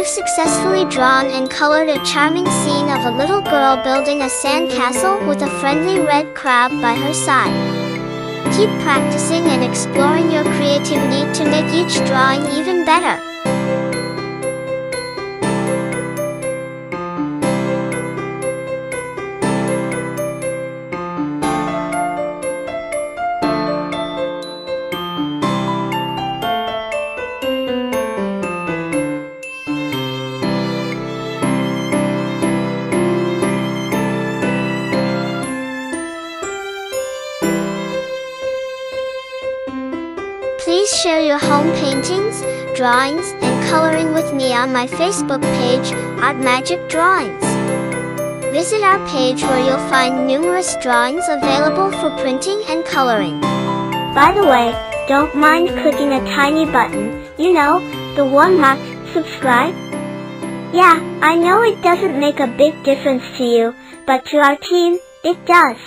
You've successfully drawn and colored a charming scene of a little girl building a sandcastle with a friendly red crab by her side. Keep practicing and exploring your creativity to make each drawing even better. Please share your home paintings, drawings, and coloring with me on my Facebook page, Art Magic Drawings. Visit our page where you'll find numerous drawings available for printing and coloring. By the way, don't mind clicking a tiny button, the one marked subscribe. Yeah, I know it doesn't make a big difference to you, but to our team, it does.